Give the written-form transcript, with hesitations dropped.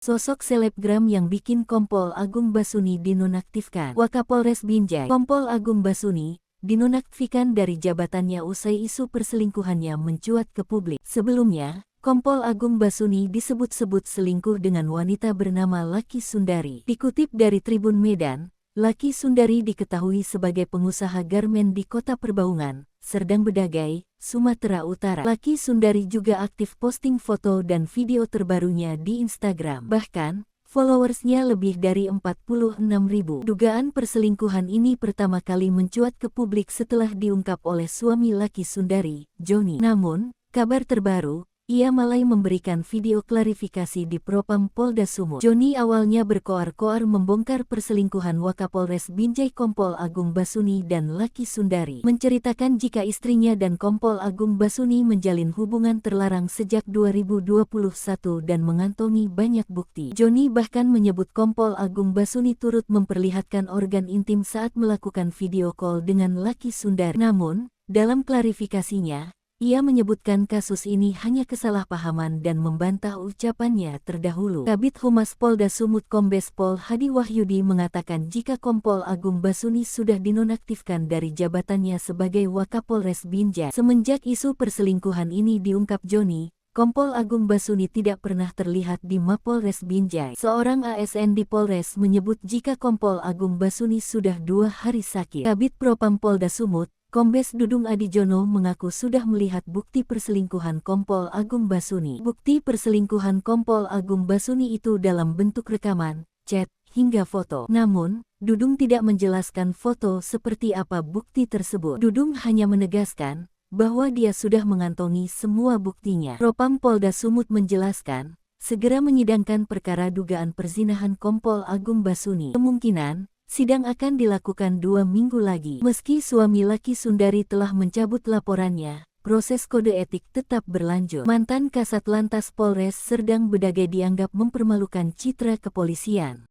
Sosok selebgram yang bikin Kompol Agung Basuni dinonaktifkan. Wakapolres Binjai, Kompol Agung Basuni, dinonaktifkan dari jabatannya usai isu perselingkuhannya mencuat ke publik. Sebelumnya, Kompol Agung Basuni disebut-sebut selingkuh dengan wanita bernama Laki Sundari. Dikutip dari Tribun Medan, Laki Sundari diketahui sebagai pengusaha garmen di Kota Perbaungan, Serdang Bedagai, Sumatera Utara. Laki Sundari juga aktif posting foto dan video terbarunya di Instagram. Bahkan, followersnya lebih dari 46.000. Dugaan perselingkuhan ini pertama kali mencuat ke publik setelah diungkap oleh suami Laki Sundari, Joni. Namun, kabar terbaru, ia malah memberikan video klarifikasi di Propam Polda Sumut. Joni awalnya berkoar-koar membongkar perselingkuhan Wakapolres Binjai Kompol Agung Basuni dan Laki Sundari. Menceritakan jika istrinya dan Kompol Agung Basuni menjalin hubungan terlarang sejak 2021 dan mengantongi banyak bukti. Joni bahkan menyebut Kompol Agung Basuni turut memperlihatkan organ intim saat melakukan video call dengan Laki Sundari. Namun, dalam klarifikasinya, ia menyebutkan kasus ini hanya kesalahpahaman dan membantah ucapannya terdahulu. Kabid Humas Polda Sumut Kombes Pol Hadi Wahyudi mengatakan jika Kompol Agung Basuni sudah dinonaktifkan dari jabatannya sebagai Wakapolres Binjai. Semenjak isu perselingkuhan ini diungkap Joni, Kompol Agung Basuni tidak pernah terlihat di Mapolres Binjai. Seorang ASN di Polres menyebut jika Kompol Agung Basuni sudah 2 hari sakit. Kabid Propam Polda Sumut, Kombes Dudung Adijono mengaku sudah melihat bukti perselingkuhan Kompol Agung Basuni. Bukti perselingkuhan Kompol Agung Basuni itu dalam bentuk rekaman, chat, hingga foto. Namun, Dudung tidak menjelaskan foto seperti apa bukti tersebut. Dudung hanya menegaskan bahwa dia sudah mengantongi semua buktinya. Propam Polda Sumut menjelaskan, segera menyidangkan perkara dugaan perzinahan Kompol Agung Basuni. Kemungkinan sidang akan dilakukan 2 minggu lagi. Meski suami Laki Sundari telah mencabut laporannya, proses kode etik tetap berlanjut. Mantan Kasat Lantas Polres Serdang Bedagai dianggap mempermalukan citra kepolisian.